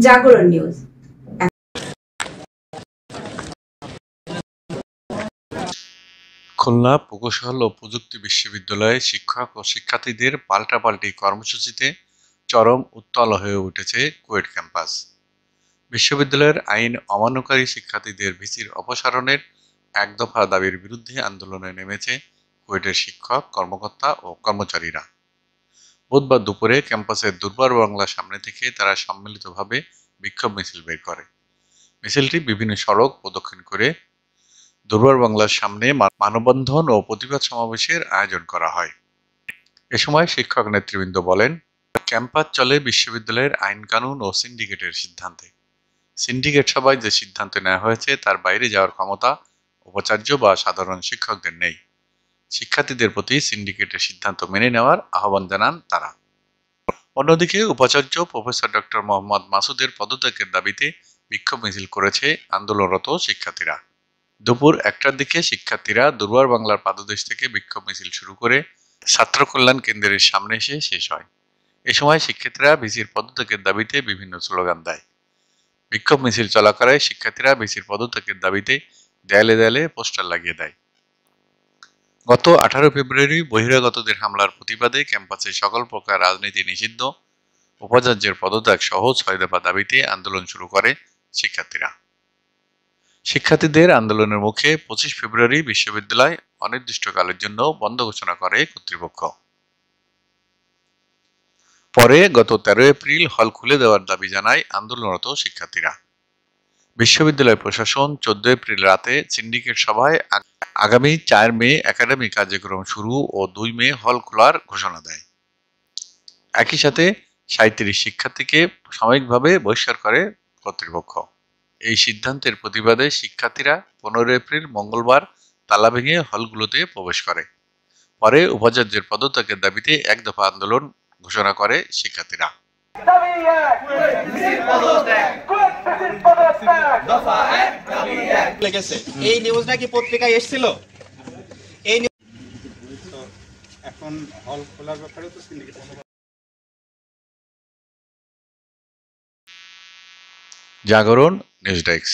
জাগরণ নিউজ। খুলনা প্রকৌশল ও প্রযুক্তি বিশ্ববিদ্যালয়ে শিক্ষক ও শিক্ষার্থীদের পাল্টাপাল্টি কর্মসূচিতে চরম উত্তাল হয়ে উঠেছে কুয়েট ক্যাম্পাস। বিশ্ববিদ্যালয়ের আইন অমান্যকারী শিক্ষার্থীদের ভিসির অপসারণের এক দফা দাবির বিরুদ্ধে আন্দোলনে নেমেছে কুয়েটের শিক্ষক, কর্মকর্তা ও কর্মচারীরা। বুধবার দুপুরে ক্যাম্পাসের দুর্বার বাংলার সামনে থেকে তারা সম্মিলিতভাবে বিক্ষোভ মিছিল বের করে। মিছিলটি বিভিন্ন সড়ক প্রদক্ষিণ করে দুর্বার বাংলার সামনে মানববন্ধন ও প্রতিবাদ সমাবেশের আয়োজন করা হয়। এ সময় শিক্ষক নেতৃবৃন্দ বলেন, ক্যাম্পাস চলে বিশ্ববিদ্যালয়ের আইন কানুন ও সিন্ডিকেটের সিদ্ধান্তে। সিন্ডিকেট সভায় যে সিদ্ধান্ত নেওয়া হয়েছে তার বাইরে যাওয়ার ক্ষমতা উপাচার্য বা সাধারণ শিক্ষকদের নেই। শিক্ষার্থীদের প্রতি সিন্ডিকেটের সিদ্ধান্ত মেনে নেওয়ার আহ্বান জানান তারা। অন্যদিকে উপাচার্য প্রফেসর ডক্টর মোহাম্মদ মাসুদের পদত্যাগের দাবিতে বিক্ষোভ মিছিল করেছে আন্দোলনরত শিক্ষার্থীরা। দুপুর 1টার দিকে শিক্ষার্থীরা দুর্বার বাংলার পাদদেশ থেকে বিক্ষোভ মিছিল শুরু করে ছাত্র কল্যাণ কেন্দ্রের সামনে এসে শেষ হয়। এ সময় শিক্ষার্থীরা ভিসির পদত্যাগের দাবিতে বিভিন্ন স্লোগান দেয়। বিক্ষোভ মিছিল চলাকালে শিক্ষার্থীরা ভিসির পদত্যাগের দাবিতে দেয়ালে দেয়ালে পোস্টার লাগিয়ে দেয়। গত 18 ফেব্রুয়ারি বহিরাগতদের হামলার প্রতিবাদে ক্যাম্পাসে সকল প্রকার রাজনীতি নিষিদ্ধ, উপাচার্যের পদত্যাগ সহ 6 দফা দাবিতে আন্দোলন শুরু করে শিক্ষার্থীরা। শিক্ষার্থীদের আন্দোলনের মুখে 25 ফেব্রুয়ারি বিশ্ববিদ্যালয় অনির্দিষ্টকালের জন্য বন্ধ ঘোষণা করে কর্তৃপক্ষ। পরে গত 13 এপ্রিল হল খুলে দেওয়ার দাবি জানায় আন্দোলনরত শিক্ষার্থীরা। বিশ্ববিদ্যালয় প্রশাসন 14 এপ্রিল রাতে সিন্ডিকেট সভায় আগামী 4 মে একাডেমিক কার্যক্রম শুরু ও 2 মে হল খোলার ঘোষণা দেয়। একই সাথে 37 শিক্ষার্থীকে সাময়িকভাবে বহিষ্কার করে কর্তৃপক্ষ। এই সিদ্ধান্তের প্রতিবাদে শিক্ষার্থীরা 15 এপ্রিল মঙ্গলবার তালা ভেঙে হলগুলোতে প্রবেশ করে। পরে উপাচার্যের পদত্যাগের দাবিতে এক দফা আন্দোলন ঘোষণা করে শিক্ষার্থীরা। এই নিউজটা কি পত্রিকায় এসেছিল? এই এখন হল খোলার ব্যাপারে তো সিন্ডিকেট। জাগরণ নিউজ ডেস্ক।